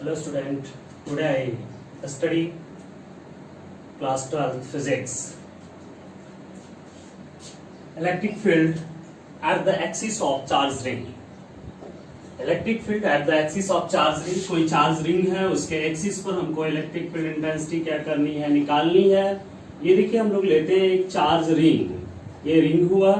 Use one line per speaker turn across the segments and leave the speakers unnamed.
Hello student, today I study class 12 physics. Electric field at the axis of charge ring. Electric field at the axis of charge ring, कोई charge ring है उसके axis पर हमको electric field intensity क्या करनी है, निकालनी है। ये देखिए हम लोग लेते हैं एक चार्ज रिंग, ये रिंग हुआ,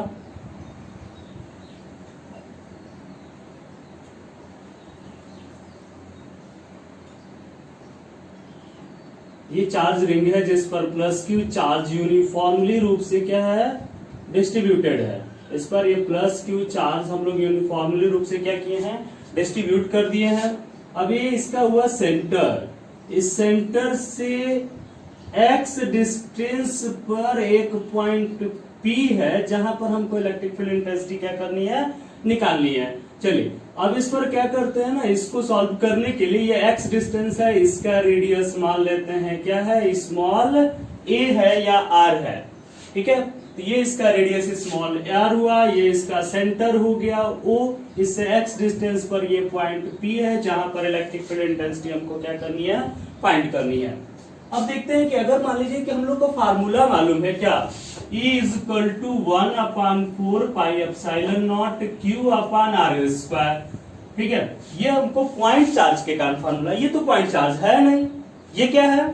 ये चार्ज रिंग है जिस पर प्लस क्यू चार्ज यूनिफॉर्मली रूप से क्या है, डिस्ट्रीब्यूटेड है। इस पर ये प्लस क्यू चार्ज हम लोग यूनिफॉर्मली रूप से क्या किए हैं, डिस्ट्रीब्यूट कर दिए हैं। अब ये इसका हुआ सेंटर, इस सेंटर से एक्स डिस्टेंस पर एक पॉइंट पी है जहां पर हमको इलेक्ट्रिक फील्ड इंटेंसिटी क्या करनी है, निकालनी है। चलिए अब इस पर क्या करते हैं ना, इसको सॉल्व करने के लिए ये एक्स डिस्टेंस है, इसका रेडियस मान लेते हैं क्या है, स्मॉल ए है या आर है। ठीक है, तो ये इसका रेडियस स्मॉल आर हुआ, ये इसका सेंटर हो गया ओ, इससे एक्स डिस्टेंस पर ये पॉइंट पी है जहां पर इलेक्ट्रिक फील्ड इंटेंसिटी हमको क्या करनी है, फाइंड करनी है। अब देखते हैं कि अगर मान लीजिए कि हम लोग को फार्मूला मालूम है क्या, E is equal to 1/4 pi epsilon not Q upon R square. ठीक है, ये हमको पॉइंट चार्ज के कारण फार्मूला, ये तो पॉइंट चार्ज है नहीं, ये क्या है,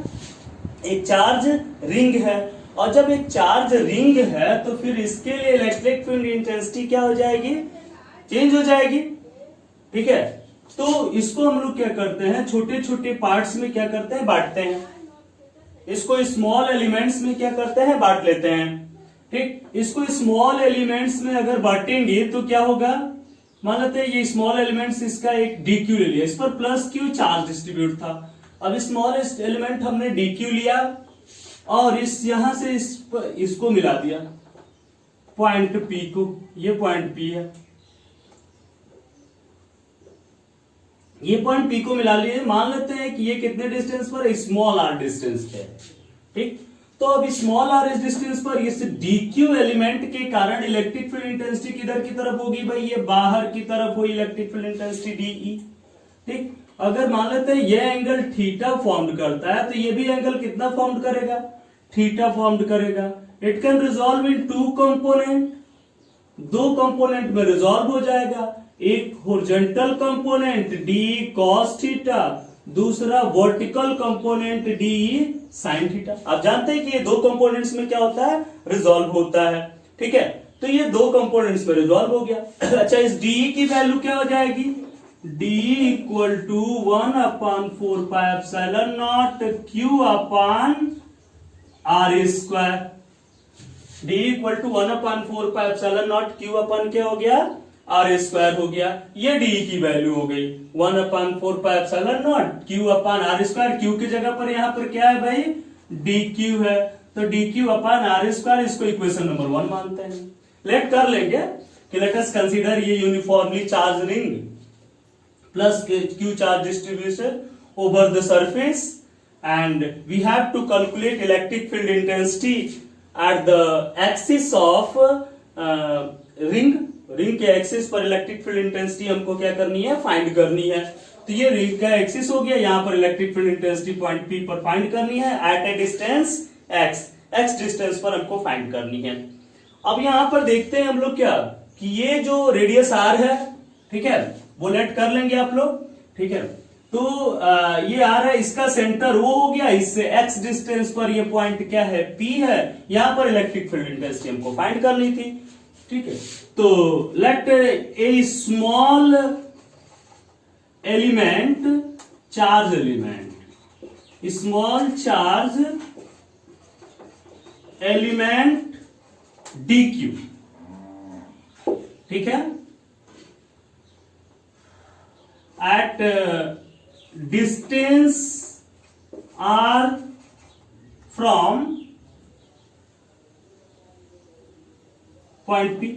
एक चार्ज रिंग है। और जब एक चार्ज रिंग है तो फिर इसके लिए इलेक्ट्रिक फील्ड इंटेंसिटी क्या हो जाएगी, चेंज हो जाएगी। ठीक है, तो इसको हम लोग क्या करते हैं, छोटे छोटे पार्ट्स में क्या करते हैं, बांटते हैं। इसको स्मॉल एलिमेंट्स में क्या करते हैं, बांट लेते हैं। ठीक, इसको स्मॉल एलिमेंट्स में अगर बांटेंगे तो क्या होगा, मान लेते हैं ये स्मॉल एलिमेंट्स, इसका एक डी क्यू ले लिया, इस पर प्लस क्यू चार्ज डिस्ट्रीब्यूट था। अब स्मॉल एलिमेंट हमने डी क्यू लिया और इस यहां से इसको मिला दिया पॉइंट पी को, ये पॉइंट पी है, ये पॉइंट पी को मिला लिए। मान लेते हैं कि ये कितने डिस्टेंस पर, स्मॉल आर डिस्टेंस पे। ठीक, तो अब स्मॉल आर इस डिस्टेंस पर इस डीक्यू एलिमेंट के कारण इलेक्ट्रिक फील्ड इंटेंसिटी किधर की तरफ होगी भाई, ये बाहर की तरफ होगी इलेक्ट्रिक फील्ड इंटेंसिटी डीई। ठीक, अगर मान लेते हैं ये एंगल थीटा फॉर्म करता है तो ये भी एंगल कितना फॉर्म करेगा, थीटा फॉर्म करेगा। It can resolve in to component, दो कंपोनेंट में रिजॉल्व हो जाएगा, एक horizontal component D cos theta, दूसरा vertical component D sine theta. आप जानते हैं कि ये दो कंपोनेंट्स में क्या होता है, रिजॉल्व होता है। ठीक है, तो ये दो कंपोनेंट्स में रिजॉल्व हो गया। अच्छा, इस डी की वैल्यू क्या हो जाएगी, D equal to 1/4 pi epsilon not Q upon R square. D equal to 1/4 pi epsilon not Q upon क्या हो गया, आर स्क्वायर हो गया। ये डी की वैल्यू हो गई 1/4 pi epsilon not Q upon R square. Q की जगह पर यहां पर क्या है भाई, डी क्यू है, तो D Q upon R square, इसको इक्वेशन नंबर 1 मानते हैं। लेट कर लेंगे कि लेट अस कंसीडर ये uniformly charge ring plus Q charge distribution over the surface and we have to calculate electric field intensity at the axis of ring. Ring के axis पर electric field intensity हमको क्या करनी है, find करनी है। तो ये रिंग का एक्सिस हो गया, यहां पर electric field intensity point P पर फाइंड करनी है at a distance X distance पर हमको फाइंड करनी है। अब यहां पर देखते हैं हम लोग क्या, कि ये जो रेडियस आर है, ठीक है, वो लेट कर लेंगे आप लोग। ठीक है, तो ये आर है, इसका सेंटर वो हो गया, इससे एक्स डिस्टेंस पर ये पॉइंट क्या है, पी है, यहां पर इलेक्ट्रिक फील्ड इंटेंसिटी हमको फाइंड करनी थी। ठीक है, तो let a small element, charge element, small charge element D Q. ठीक है, at distance R from point P.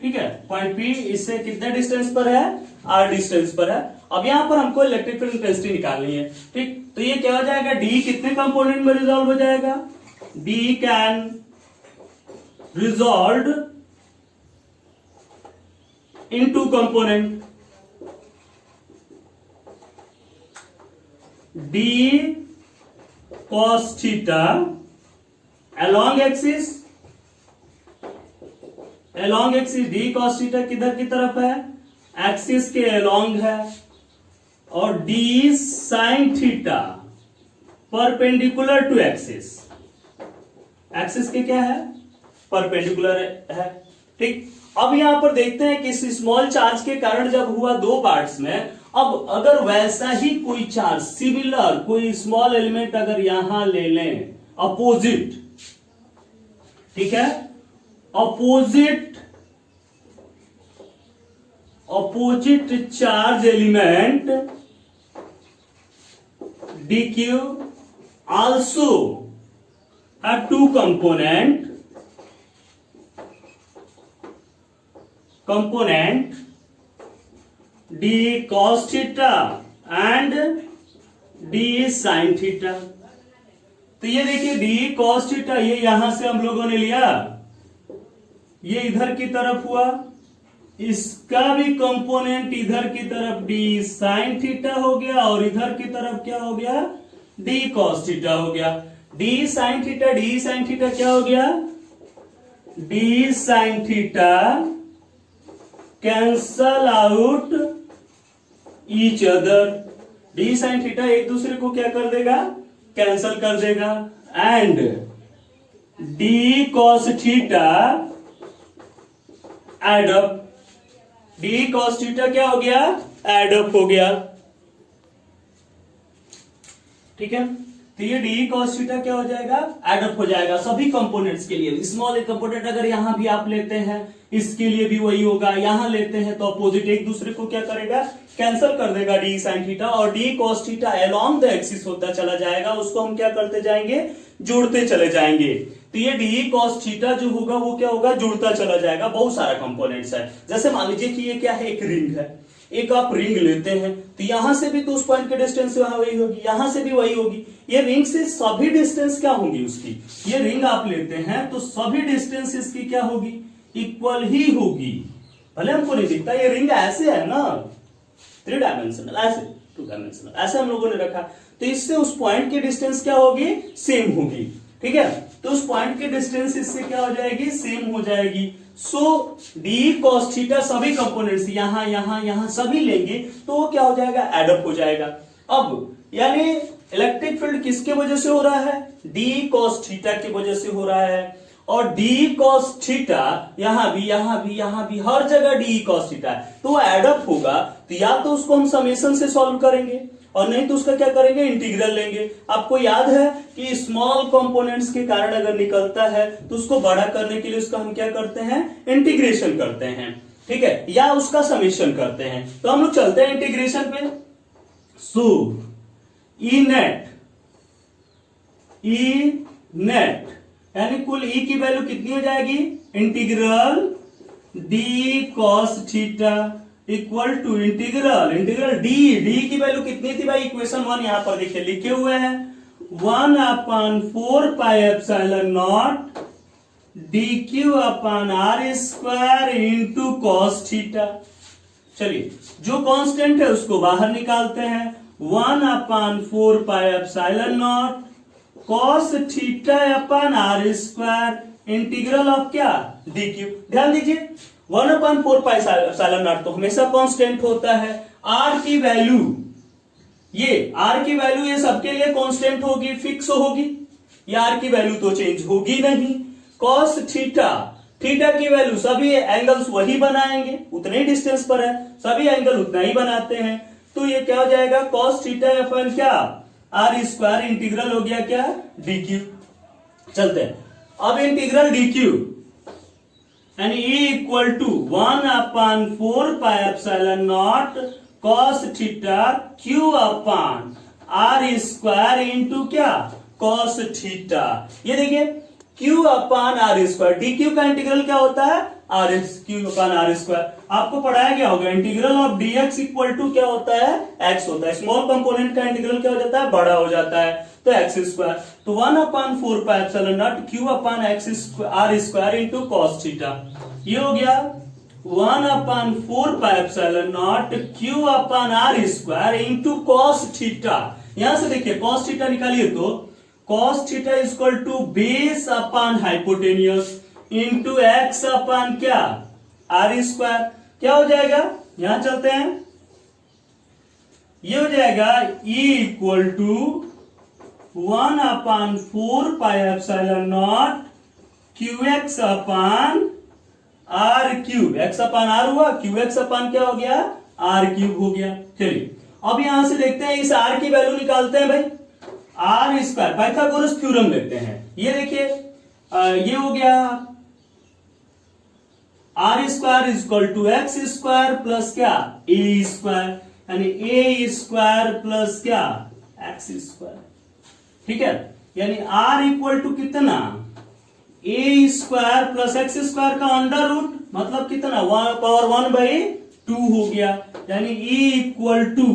ठीक है, पॉइंट पी इससे कितने डिस्टेंस पर है, आर डिस्टेंस पर है। अब यहां पर हमको इलेक्ट्रिक फील्ड इंटेंसिटी निकालनी है। ठीक, तो ये क्या हो जाएगा, डी कितने कंपोनेंट में रिजॉल्व हो जाएगा, D can resolve in to component. D cos theta along axis D cos theta किधर की तरफ है, एक्सिस के along है, और D sine theta perpendicular to axis के क्या है, परपेंडिकुलर है। ठीक, अब यहां पर देखते हैं कि इस स्मॉल चार्ज के कारण जब हुआ दो पार्ट्स में, अब अगर वैसा ही कोई चार्ज सिमिलर कोई स्मॉल एलिमेंट अगर यहां ले लें अपोजिट, ठीक है, opposite charge element dq also have two component d cos theta and d sin theta। तो ये देखिए d cos theta ये यहां से हम लोगों ने लिया, ये इधर की तरफ हुआ, इसका भी कंपोनेंट इधर की तरफ d sin थीटा हो गया, और इधर की तरफ क्या हो गया, d cos थीटा हो गया। d sin थीटा क्या हो गया, d sin theta cancel out each other, d sin theta एक दूसरे को क्या कर देगा, कैंसल कर देगा, and d cos theta add up, d cos theta क्या हो गया, एड अप हो गया। ठीक है, तो ये d cos थीटा क्या हो जाएगा, एड अप हो जाएगा सभी कंपोनेंट्स के लिए। स्मॉल कंपोनेंट अगर यहां भी आप लेते हैं इसके लिए भी वही होगा, यहां लेते हैं तो अपोजिट एक दूसरे को क्या करेगा, कैंसिल कर देगा d sin थीटा, और d cos theta along the axis होता चला जाएगा, उसको हम क्या करते जाएंगे, जोड़ते चले जाएंगे। तो ये d cos थीटा जो होगा वो क्या होगा, जुड़ता चला जाएगा। बहुत सारा कंपोनेंट्स है, जैसे मान लीजिए कि ये क्या है, एक रिंग है, एक आप रिंग लेते हैं तो यहां से भी तो उस पॉइंट के डिस्टेंस वहां वही होगी, यहां से भी वही होगी, ये रिंग से सभी डिस्टेंस क्या होंगी उसकी, ये रिंग आप लेते हैं तो सभी डिस्टेंस इसकी क्या होगी, इक्वल ही होगी। भले हमको नहीं दिखता, ये रिंग ऐसे है ना, 3 डायमेंशनल, ऐसे 2 डायमेंशनल, ऐसे हम लोगों ने रखा, तो इससे उस पॉइंट की डिस्टेंस क्या होगी, सेम होगी। ठीक है, तो उस पॉइंट की डिस्टेंस इससे क्या हो जाएगी, सेम हो जाएगी। सो d cos थीटा सभी कंपोनेंट्स यहां यहां यहां सभी लेंगे तो वो क्या हो जाएगा, एडअप हो जाएगा। अब यानी इलेक्ट्रिक फील्ड किसके वजह से हो रहा है, d cos थीटा की वजह से हो रहा है, और d cos थीटा यहां भी हर जगह d cos थीटा है, तो वो एडअप होगा। तो या तो उसको हम समेशन से सॉल्व करेंगे, और नहीं तो उसका क्या करेंगे, इंटीग्रल लेंगे। आपको याद है कि स्मॉल कंपोनेंट्स के कारण अगर निकलता है तो उसको बड़ा करने के लिए उसका हम क्या करते हैं, इंटीग्रेशन करते हैं। ठीक है, या उसका समेशन करते हैं। तो हम लोग चलते हैं इंटीग्रेशन पे। सो ई नेट यानी कुल ई की वैल्यू कितनी हो जाएगी, integral D cos theta equal to integral D की वैल्यू कितनी थी भाई, इक्वेशन 1 यहां पर देखिए लिखे हुए हैं, 1/4 pi epsilon not dq upon r square into cos theta. चलिए जो कांस्टेंट है उसको बाहर निकालते हैं, 1/4 pi epsilon not cos theta upon r square integral of क्या, dq। ध्यान दीजिए 1/4 पाई एप्सिलॉन नॉट तो हमेशा कांस्टेंट होता है, r की वैल्यू ये सबके लिए कांस्टेंट होगी, फिक्स होगी, ये r की वैल्यू तो चेंज होगी नहीं। कॉस थीटा की वैल्यू सभी एंगल्स वही बनाएंगे, उतने ही डिस्टेंस पर है, सभी एंगल उतना ही बनाते हैं, तो ये क्या हो जाएगा, कॉस थीटा अपन क्या, r स्क्वायर इंटीग्रल हो गया क्या, dq। चलते हैं अब इंटीग्रल dq यानी e equal to 1/4 pi epsilon not cos theta q upon r square into क्या, कॉस थीटा। ये देखिए q upon r square, dq का इंटीग्रल क्या होता है, q अपॉन r स्क्वायर। आपको पढ़ाया गया होगा integral of dx equal to क्या होता है, x होता है। स्मॉल कंपोनेंट का इंटीग्रल क्या हो जाता है, बड़ा हो जाता है, तो x स्क्वायर। तो 1/4 pi epsilon not q upon r square into cos theta. ये हो गया 1/4 pi epsilon not q upon r square into cos theta. यहां से देखिए कॉस थीटा निकालिए तो cos theta is equal to base upon hypotenuse into X upon क्या R square. क्या हो जाएगा, यहां चलते हैं, ये हो जाएगा E equal to 1/4πε0 QX upon R cube. X upon R हुआ, QX अपॉन क्या हो गया आर क्यूब हो गया। चलिए अब यहां से देखते हैं, इस आर की वैल्यू निकालते हैं भाई, आर स्क्वायर पाइथागोरस थ्योरम लेते हैं। ये देखिए ये हो गया R square is equal to X square plus क्या ए स्क्वायर, यानी ए स्क्वायर प्लस क्या एक्स स्क्वायर। ठीक है, यानी आर इक्वल टू कितना A square plus X square का अंडर रूट, मतलब कितना पावर 1/2 हो गया, यानी E equal to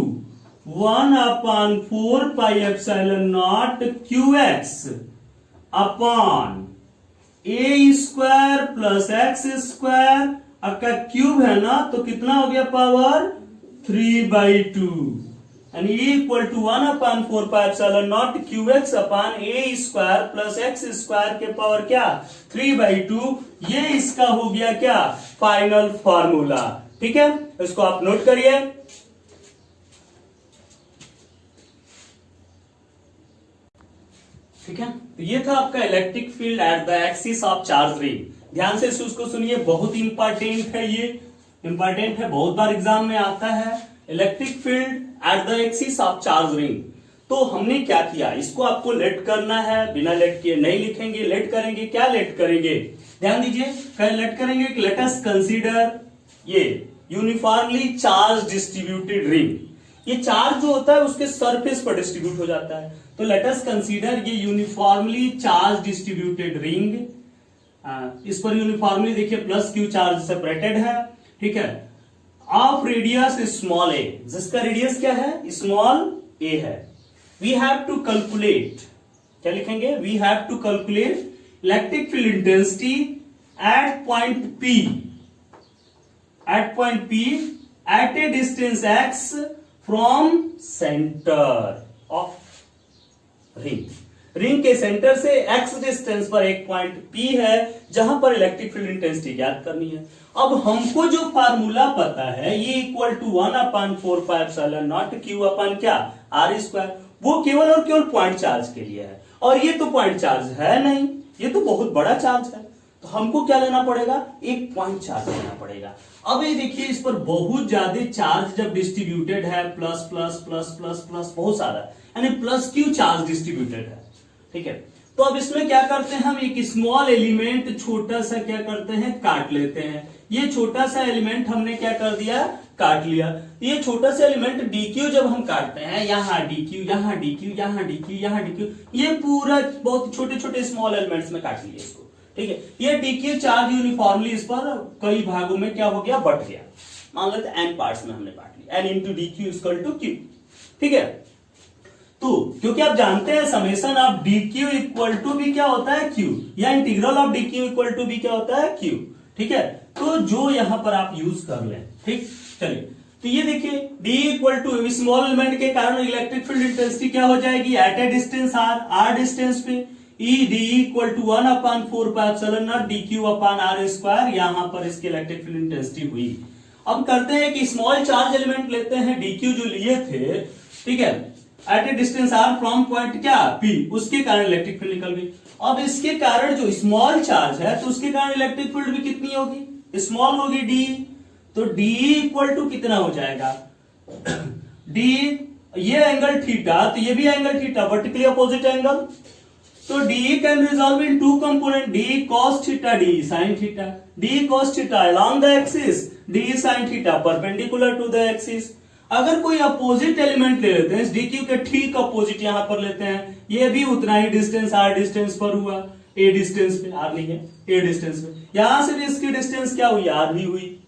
1/4πε0 QX upon A square plus X square का क्यूब है ना, तो कितना हो गया पावर 3/2, यानी E equal to 1/4πε0 QX upon A square plus X square के पावर क्या 3/2। ये इसका हो गया क्या फाइनल फॉर्मूला। ठीक है, इसको आप नोट करिए। ठीक है, तो ये था आपका electric field at the axis of charge ring. ध्यान से उसको सुनिए, बहुत इंपॉर्टेंट है, ये इंपॉर्टेंट है, बहुत बार एग्जाम में आता है। Electric field at the axis of charge ring. तो हमने क्या किया, इसको आपको लेट करना है, बिना लेट किए नहीं लिखेंगे, लेट करेंगे। क्या लेट करेंगे, ध्यान दीजिए, लेट करेंगे कि लेट अस कंसीडर ये यूनिफॉर्मली चार्ज डिस्ट्रीब्यूटेड रिंग। ये चार्ज जो होता है उसके सरफेस पर डिस्ट्रीब्यूट हो जाता है, तो लेट अस कंसीडर ये यूनिफॉर्मली चार्ज डिस्ट्रीब्यूटेड रिंग। इस पर यूनिफॉर्मली देखिए प्लस क्यू चार्ज सेपरेटेड है। ठीक है, ऑफ रेडियस स्मॉल ए, जिसका रेडियस क्या है स्मॉल ए है। वी हैव टू कैलकुलेट, क्या लिखेंगे, we have to calculate electric field intensity at point P, at a distance x from center of ring। Ring के सेंटर से x डिस्टेंस पर एक पॉइंट P है जहां पर इलेक्ट्रिक फील्ड इंटेंसिटी ज्ञात करनी है। अब हमको जो फार्मूला पता है ये इक्वल टू 1/4πε0 Q अपॉन क्या आर स्क्वायर, वो केवल और केवल पॉइंट चार्ज के लिए है, और ये तो पॉइंट चार्ज है नहीं, ये तो बहुत बड़ा चार्ज है, तो हमको क्या लेना पड़ेगा, एक पॉइंट चार्ज लेना पड़ेगा। अब ये देखिए, इस पर बहुत ज्यादा चार्ज जब डिस्ट्रीब्यूटेड है, plus plus plus plus plus बहुत सारा, यानी प्लस क्यू चार्ज डिस्ट्रीब्यूटेड है। ठीक है, तो अब इसमें क्या करते हैं, हम एक स्मॉल एलिमेंट छोटा सा क्या करते हैं काट लेते हैं। ये छोटा सा एलिमेंट हमने क्या कर दिया, काट लिया। ये छोटा सा एलिमेंट डीक्यू जब हम काटते हैं, यहाँ डीक्यू, यहाँ डीक्यू, यहाँ डीक्यू, यहाँ डीक्यू, ये पूरा बहुत छोटे छोटे स्मॉल एलिमेंट्स में काट लिया इसको। ठीक है, ये डीक्यू चार्ज यूनिफॉर्मली इस पर कई भागों में क्या हो गया, बट गया। मान लेते हैं n पार्ट्स में हमने बांट लिया, n इंटू डीक्यू इक्वल टू क्यू। ठीक है, तो क्योंकि आप जानते हैं समेशन ऑफ डीक्यू इक्वल टू भी क्या होता है क्यू, या इंटीग्रल ऑफ डीक्यू इक्वल टू भी क्या होता है क्यू। ठीक है, तो जो यहां पर आप यूज कर लें। ठीक, चलिए, तो ये देखिए d equal to small element के कारण इलेक्ट्रिक फील्ड इंटेंसिटी क्या हो जाएगी, at a distance r distance पे E d equal to 1/4πε0 dq upon R square, यहां पर इसकी इलेक्ट्रिक फील्ड इंटेंसिटी हुई। अब करते हैं कि स्मॉल चार्ज एलिमेंट लेते हैं, dq जो लिए थे, ठीक है, at a distance r from point क्या P, उसके कारण इलेक्ट्रिक फील्ड निकल गई। अब इसके कारण जो स्मॉल चार्ज है, तो उसके कारण इलेक्ट्रिक फील्ड भी कितनी होगी, स्मॉल होगी d, तो d इक्वल टू कितना हो जाएगा d, ये एंगल थीटा, तो ये भी angle theta, vertically opposite angle, तो d can resolve in two component, d cos theta, d sin theta, d cos theta along the axis, d sin theta perpendicular to the axis। अगर कोई opposite element ले लेते हैं, dq के ठीक opposite यहां पर लेते हैं, ये भी उतना ही डिस्टेंस r डिस्टेंस पर हुआ, a डिस्टेंस पे, r नहीं है, a डिस्टेंस पे, यहां से भी इसकी डिस्टेंस क्या हुई, r ही हुई।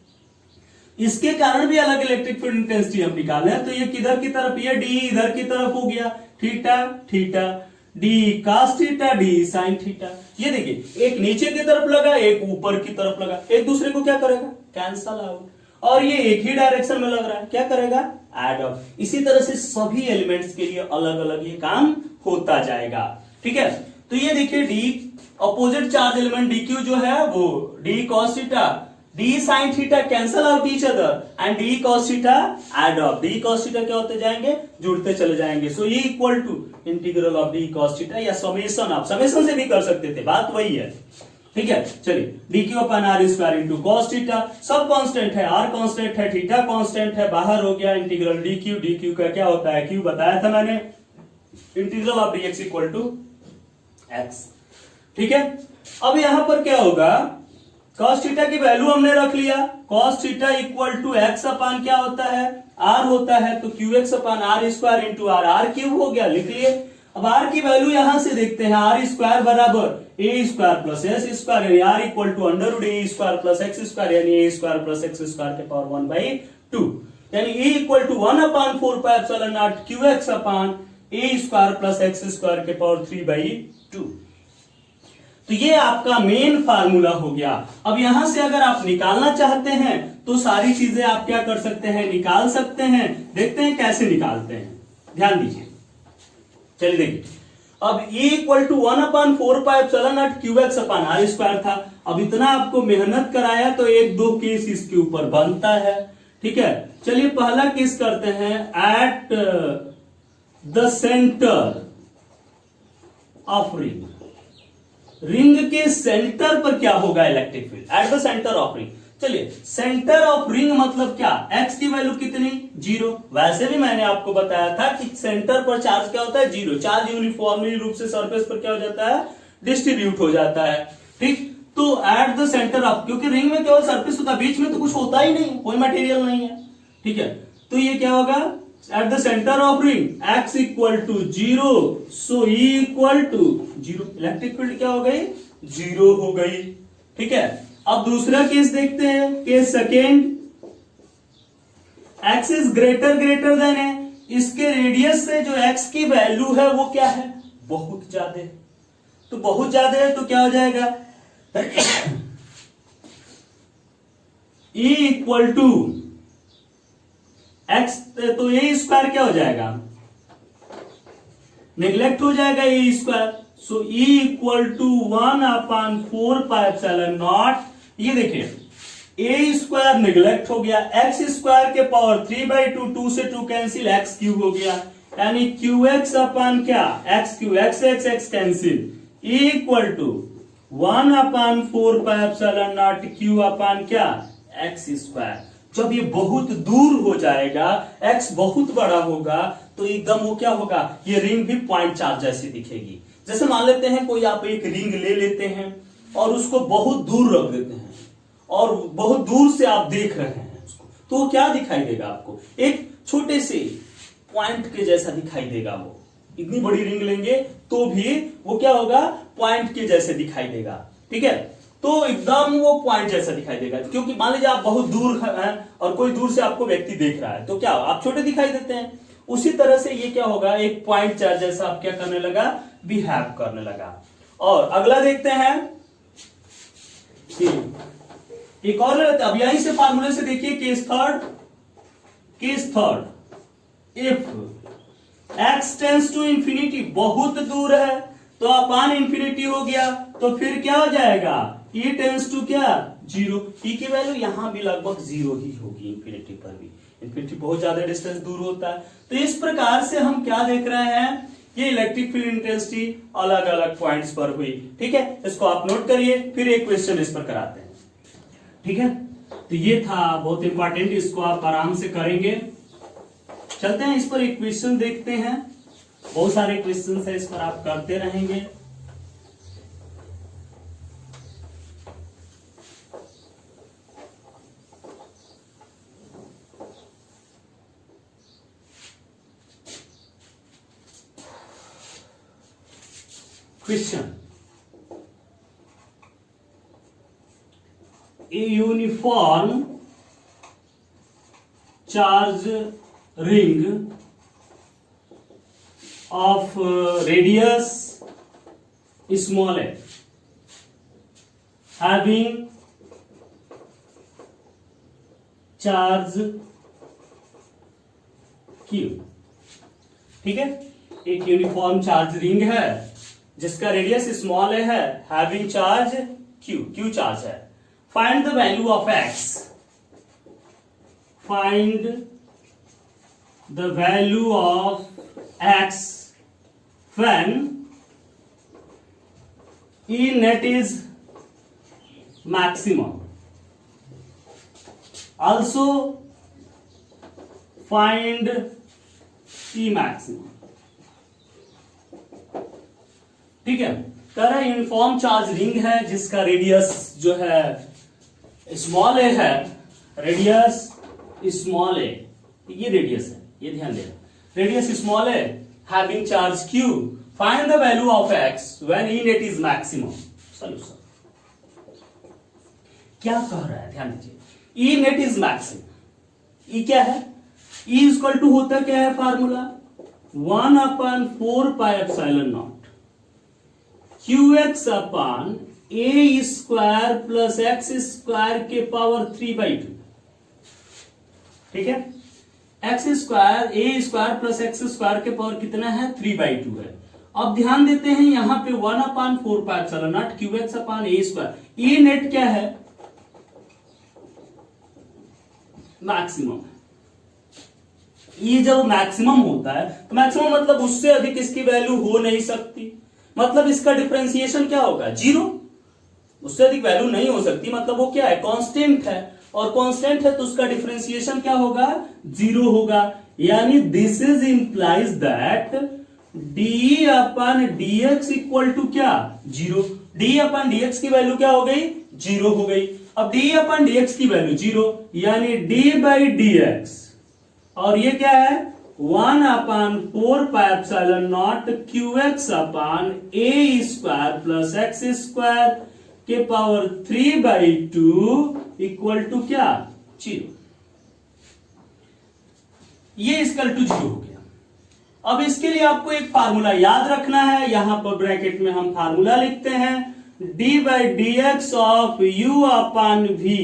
इसके कारण भी अलग इलेक्ट्रिक फील्ड इंटेंसिटी हम निकाले, तो ये किधर की तरफ, ये d इधर की तरफ हो गया, theta theta, d cos theta, d sin theta. ये देखिए, एक नीचे की तरफ लगा, एक ऊपर की तरफ लगा, एक दूसरे को क्या करेगा, कैंसल आउट, और ये एक ही डायरेक्शन में लग रहा है, क्या करेगा, एड अप। इसी तरह से सभी एलिमेंट्स के लिए अलग अलग ये काम होता जाएगा। ठीक है, तो ये देखिए D opposite charge element D Q जो है वो D cos theta D sine theta cancel out each other and D cos theta add up. D cos theta क्या होते जाएंगे, जुड़ते चले जाएंगे। सो ये equal to integral of D cos theta या समेशन, आप समेशन से भी कर सकते थे, बात वही है। ठीक है, चलिए D Q upon R square into cos theta, सब कांस्टेंट है, आर कांस्टेंट है, थीटा कांस्टेंट है, बाहर हो गया इंटीग्रल डी क्यू का क्या होता है, क्यू बताया था मैंने, integral of D X equal to X. ठीक है, अब यहां पर क्या होगा, cos थीटा की वैल्यू हमने रख लिया, cos theta equal to X upon क्या होता है, आर होता है, तो Q X upon R square into R, R cube हो गया, लिख लिए। अब आर की वैल्यू यहां से देखते हैं, आर स्क्वायर बराबर A square plus S square, यानी R equal to under root A square plus X square, यानी A square plus X square के पावर 1/2, यानी A equal to 1/4 pi epsilon not Q X upon A square plus X square के power 3/2। तो ये आपका main formula हो गया। अब यहां से अगर आप निकालना चाहते हैं तो सारी चीजें आप क्या कर सकते हैं, निकाल सकते हैं। देखते हैं कैसे निकालते हैं, ध्यान दीजिए। चलिए देखिए, अब e equal to 1/4 pi epsilon not Q X upon R square था। अब इतना आपको मेहनत कराया तो एक दो केस इसके ऊपर बनता है। ठीक है, चलिए पहला केस करते हैं, eight the center of ring, ring के सेंटर पर क्या होगा electric field, eight the center of ring. चलिए सेंटर ऑफ रिंग मतलब क्या, x की वैल्यू कितनी, 0। वैसे भी मैंने आपको बताया था कि सेंटर पर चार्ज क्या होता है, 0। चार्ज यूनिफॉर्मली रूप से सरफेस पर क्या हो जाता है, डिस्ट्रीब्यूट हो जाता है। ठीक, तो एट द सेंटर ऑफ, क्योंकि रिंग में केवल सरफेस होता है, बीच में तो कुछ होता ही नहीं, कोई मटेरियल नहीं है। ठीक है, तो ये क्या होगा, at the center of ring x equal to 0, so E equal to 0, electric field क्या हो गई, 0 हो गई। ठीक है, अब दूसरा केस देखते हैं, case second, x is greater than है, इसके रेडियस से जो x की वैल्यू है वो क्या है, बहुत ज्यादा है। तो बहुत ज्यादा है तो क्या हो जाएगा, E इक्वल टू x, तो ए स्क्वायर क्या हो जाएगा, नेग्लेक्ट हो जाएगा A square, so E equal to 1/4 pi epsilon naught. ये देखिए ए स्क्वायर निगलेक्ट हो गया, एक्स स्क्वायर के पावर 3/2, 2 से 2 कैंसिल, एक्स क्यूब हो गया, यानी क्यू एक्स अपान क्या, X Q, X cancel, equal to 1/4 pi epsilon not Q upon क्या, एक्स स्क्वायर। जब ये बहुत दूर हो जाएगा, एक्स बहुत बड़ा होगा, तो एकदम वो क्या होगा, ये रिंग भी पॉइंट चार्ज जैसी दिखेगी। जैसे मान लेते हैं कोई आप एक रिंग ले लेते हैं और उसको बहुत दूर रख देते हैं और बहुत दूर से आप देख रहे हैं उसको, तो वो क्या दिखाई देगा आपको, एक छोटे से पॉइंट के जैसा दिखाई देगा। वो इतनी बड़ी रिंग लेंगे तो भी वो क्या होगा, पॉइंट के जैसे दिखाई देगा। ठीक है, तो एकदम वो पॉइंट जैसा दिखाई देगा, क्योंकि मान लीजिए आप बहुत दूर हैं और कोई दूर से आपको व्यक्ति देख रहा है, तो क्या आप छोटे दिखाई देते हैं। उसी तरह से ये क्या होगा, एक पॉइंट चार्ज जैसा आप क्या करने लगा, बिहेव करने लगा। और अगला देखते हैं, एक और लेते हैं। अब यहीं से फार्मूले से देखिए, case third, if x tends to infinity, बहुत दूर है तो अपान इंफिनिटी हो गया, तो फिर क्या हो जाएगा, e टेंस टू क्या, 0। e की वैल्यू यहां भी लगभग 0 ही होगी, इंफिनिटी पर भी, इंफिनिटी बहुत ज्यादा डिस्टेंस दूर होता है। तो इस प्रकार से हम क्या देख रहे हैं, ये इलेक्ट्रिक फील्ड इंटेंसिटी अलग अलग पॉइंट्स पर हुई। ठीक है, इसको आप नोट करिए, फिर एक क्वेश्चन इस पर कराते हैं। ठीक है, तो ये था बहुत इंपॉर्टेंट, इसको आप आराम से करेंगे। चलते हैं इस पर एक क्वेश्चन देखते हैं, बहुत सारे क्वेश्चन है, इस पर आप करते रहेंगे। Question, a uniform charge ring of radius small h having charge Q. ठीक है, एक यूनिफॉर्म चार्ज रिंग है जिसका रेडियस स्मॉल ए है, having charge Q, Q charge है। Find the value of X, find the value of X when E net is maximum. Also find E maximum. ठीक है, कह रहा है यूनिफॉर्म चार्ज रिंग है जिसका रेडियस जो है स्मॉल ए है, रेडियस स्मॉल ए, ये रेडियस है, ये ध्यान देना, radius small A having charge q, find the value of x when E net is maximum. Solution क्या कह रहा है, ध्यान दीजिए। E net is maximum, E क्या है, E इक्वल टू होता क्या है formula, 1/4 pi epsilon not qx upon a square plus x square के पावर 3/2। ठीक है, एक्स स्क्वायर ए स्क्वायर प्लस एक्स स्क्वायर के पावर कितना है, 3/2 है। अब ध्यान देते हैं यहां पे 1/4 pi epsilon not Q x upon A square, E net क्या है, मैक्सिमम। ये जब मैक्सिमम होता है तो मैक्सिमम मतलब उससे अधिक इसकी वैल्यू हो नहीं सकती, मतलब इसका डिफरेंशिएशन क्या होगा, 0, उससे अधिक वैल्यू नहीं हो सकती, मतलब वो क्या है, कांस्टेंट है, और कांस्टेंट है तो उसका डिफरेंशिएशन क्या होगा, 0 होगा। यानी this is implies that D upon D X equal to क्या, 0। डी अपन डी एक्स की वैल्यू क्या हो गई, 0 हो गई। अब डी अपन डी एक्स की वैल्यू 0, यानी डी बाई डी एक्स, और ये क्या है, 1/4 pi epsilon not Q x upon A square plus X square के पावर 3/2 इक्वल टू क्या, 0। ये इक्वल टू 0 हो गया। अब इसके लिए आपको एक फार्मूला याद रखना है, यहां पर ब्रैकेट में हम फार्मूला लिखते हैं, D by D X of U upon V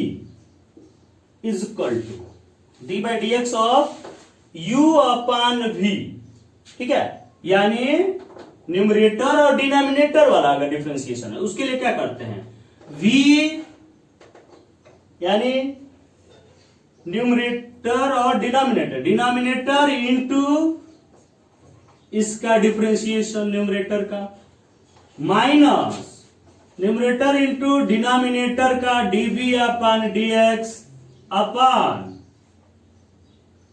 is equal to D by D X of U upon V. ठीक है, यानी न्यूमरेटर और डिनोमिनेटर वाला अगर डिफरेंशिएशन है उसके लिए क्या करते हैं, v यानी न्यूमरेटर और डिनोमिनेटर, डिनोमिनेटर इंटू इसका डिफरेंशिएशन न्यूमरेटर का, माइनस न्यूमरेटर इंटू डिनोमिनेटर का dv upon dx upon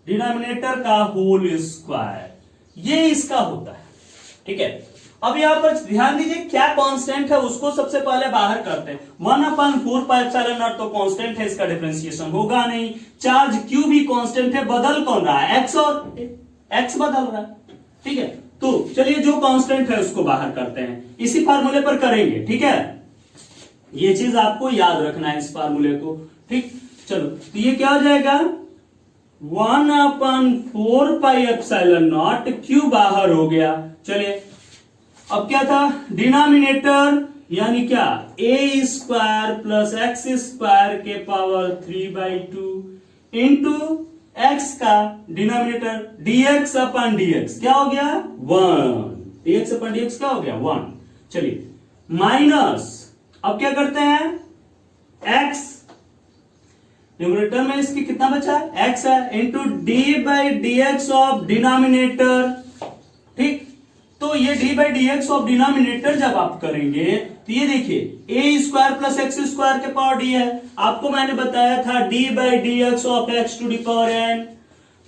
denominator का होल स्क्वायर, ये इसका होता है। ठीक है, अब यहां पर ध्यान दीजिए क्या कांस्टेंट है उसको सबसे पहले बाहर करते हैं। 1/4 पाई एप्सिलॉन नॉट तो कांस्टेंट है, इसका डिफरेंशिएशन होगा नहीं। चार्ज क्यू भी कांस्टेंट है, बदल कौन रहा है, एक्स, और एक्स बदल रहा है। ठीक है, तो चलिए जो कांस्टेंट है उसको बाहर करते हैं, इसी फार्मूले पर करेंगे। ठीक है, ये चीज आपको याद रखना है इस फार्मूले को। ठीक, चलो तो ये क्या हो जाएगा, 1/4 पाई एप्सिलॉन नॉट क्यू बाहर हो गया। चलिए अब क्या था, डिनोमिनेटर यानी क्या, A square plus X square के पावर 3/2 इंटू एक्स का डिनोमिनेटर dx अपन dx क्या हो गया, 1, dx अपन dx क्या हो गया, 1। चलिए माइनस, अब क्या करते हैं, x न्यूमरेटर में इसकी कितना बचा है, x है, into D by D X of denominator. ठीक, तो ये D by D X of denominator जब आप करेंगे तो ये देखिए A square plus X square के पावर डी है, आपको मैंने बताया था D by D X of X to the power N.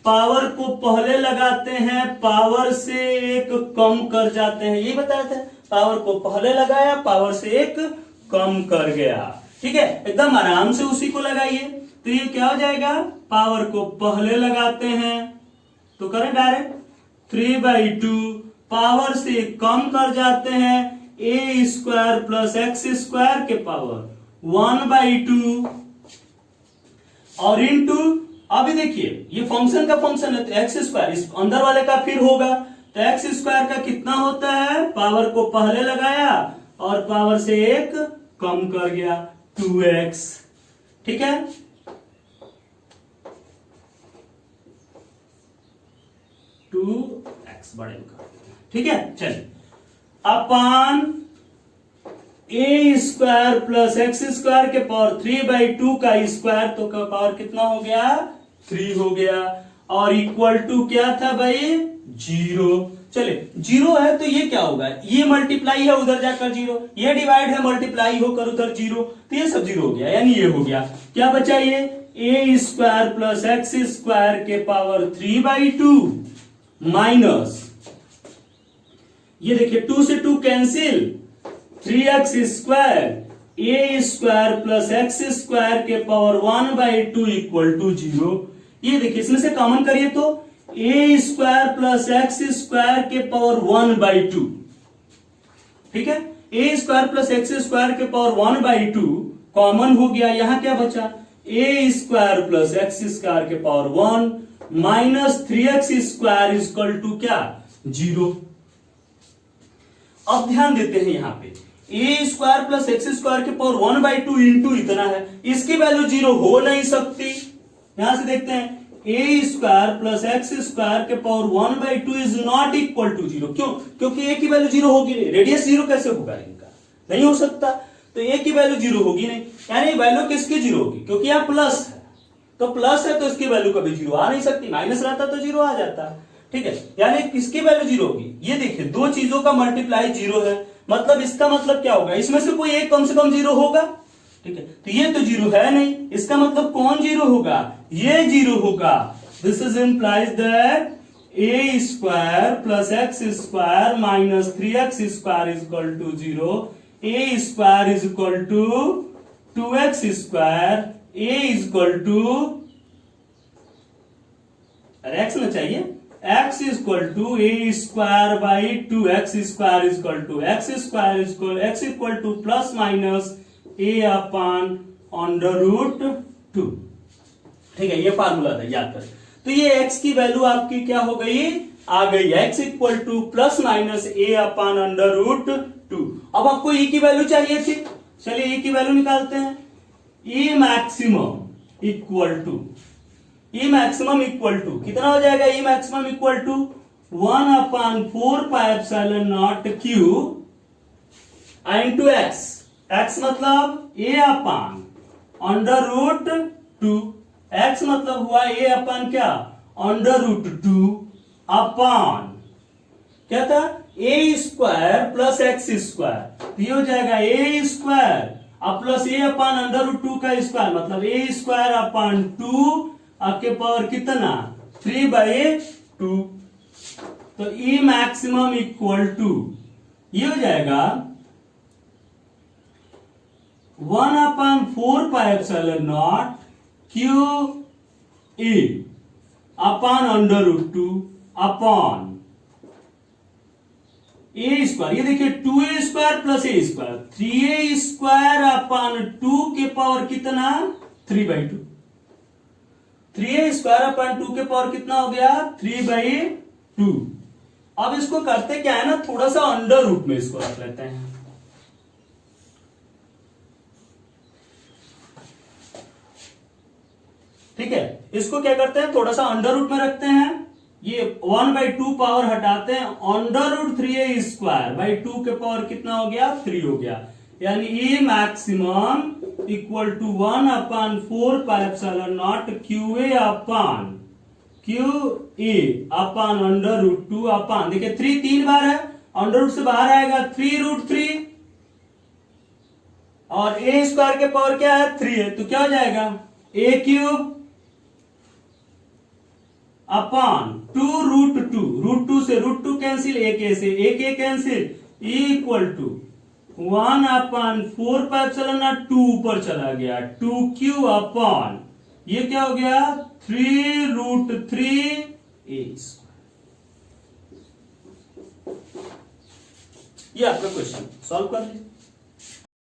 Power को पहले लगाते हैं, पावर से एक कम कर जाते हैं, ये बताया था, पावर को पहले लगाया, पावर से एक कम कर गया। ठीक है, एकदम आराम से उसी को लगाइए, तो ये क्या हो जाएगा, पावर को पहले लगाते हैं तो करें डायरेक्ट 3/2, पावर से कम कर जाते हैं, A square plus X square के पावर 1/2 और इंटू, अभी देखिए ये फंक्शन का फंक्शन है तो एक्स स्क्वायर इस अंदर वाले का फिर होगा, तो एक्स स्क्वायर का कितना होता है, पावर को पहले लगाया और पावर से एक कम कर गया, 2x। ठीक है, 2x बड़े में कर देते हैं, ठीक है। चलिए अपान A square plus X square के पावर 3/2 का स्क्वायर, तो का पावर कितना हो गया 3 हो गया, और इक्वल टू क्या था भाई 0। चले 0 है तो ये क्या होगा, ये मल्टीप्लाई है उधर जाकर 0, ये डिवाइड है मल्टीप्लाई होकर उधर 0, तो ये सब 0 हो गया, यानी ये हो गया। क्या बचा ये ए स्क्वायर प्लस एक्स स्क्वायर के पावर 3/2 माइनस, ये देखिए 2 से 2 कैंसिल, 3x स्क्वायर ए स्क्वायर प्लस एक्स स्क्वायर के पावर 1/2 इक्वल टू 0। ये देखिए इसमें से कॉमन करिए तो ए स्क्वायर प्लस एक्स स्क्वायर के पावर 1/2, ठीक है। ए स्क्वायर प्लस एक्स स्क्वायर के पावर 1/2 कॉमन हो गया, यहां क्या बचा ए स्क्वायर प्लस एक्स स्क्वायर के power 1 minus 3x square equal to क्या 0। अब ध्यान देते हैं यहां पे A square plus X square के पावर 1/2 इंटू इतना है, इसकी वैल्यू 0 हो नहीं सकती। यहां से देखते हैं A square plus X square के power 1/2 is not equal to 0। क्यों, क्योंकि ए की वैल्यू 0 होगी नहीं, रेडियस 0 कैसे होगा इनका, नहीं हो सकता, तो ए की वैल्यू 0 होगी नहीं, यानी वैल्यू किसकी 0 होगी, क्योंकि यहां प्लस है, तो प्लस है तो इसकी वैल्यू कभी 0 आ नहीं सकती, माइनस रहता तो 0 आ जाता, ठीक है। यानी किसकी वैल्यू 0 होगी, ये देखिए दो चीजों का मल्टीप्लाई 0 है, मतलब इसका मतलब क्या होगा, इसमें से कोई एक कम से कम 0 होगा, ठीक है। तो ये तो 0 है नहीं, इसका मतलब कौन 0 होगा, ये 0 होगा। This is implies that A square plus X square minus 3x square is equal to 0, A square is equal to 2x square, A is equal to, अरे x ना चाहिए, x is equal to A square by 2x square is equal to x square x equal to plus minus a upon under root 2, ठीक है। ये formula था, याद कर। तो ये x की वैल्यू आपकी क्या हो गई, आ गई x equal to plus minus a upon under root 2। अब आपको e की वैल्यू चाहिए थी, चलिए e की वैल्यू निकालते हैं। e maximum equal to, E maximum equal to कितना हो जाएगा, E maximum equal to 1/4 pi epsilon not Q into X, X मतलब A upon under root 2, X मतलब हुआ ए अपान क्या अंडर रूट 2 अपान क्या था ए स्क्वायर प्लस एक्स स्क्वायर, तो ये हो जाएगा ए स्क्वायर अब प्लस ए अपान अंडर रूट 2 का स्क्वायर, मतलब ए स्क्वायर अपान 2 आपके पावर कितना 3/2, तो ई मैक्सिमम इक्वल टू ये हो जाएगा 1/4 pi epsilon not Q A upon under root 2 upon A square, ये देखिए 2a square plus A square, 3a square upon 2 के पावर कितना 3/2, 3a स्क्वायर अपॉन 2 के पावर कितना हो गया 3/2। अब इसको करते क्या है ना, थोड़ा सा अंडर रूट में इसको रख लेते हैं, ठीक है। इसको क्या करते हैं, थोड़ा सा अंडर रूट में रखते हैं, ये 1/2 पावर हटाते हैं, under root 3a square by 2 के पावर कितना हो गया 3 हो गया, यानी E maximum equal to 1/4 pi epsilon not Q A upon Q A upon under root 2 upon, देखिए 3 3 बार है, अंडर रूट से बाहर आएगा 3√3 और ए स्क्वायर के पावर क्या है 3 है, तो क्या हो जाएगा ए क्यूब अपान 2√2, रूट 2 से रूट 2 कैंसिल, एक ए से एक A cancel, equal to 1/4 pi epsilon naught 2 ऊपर चला गया 2q अपॉन ये क्या हो गया 3√3 ए स्क्वायर। ये आपका क्वेश्चन सॉल्व कर लीजिए।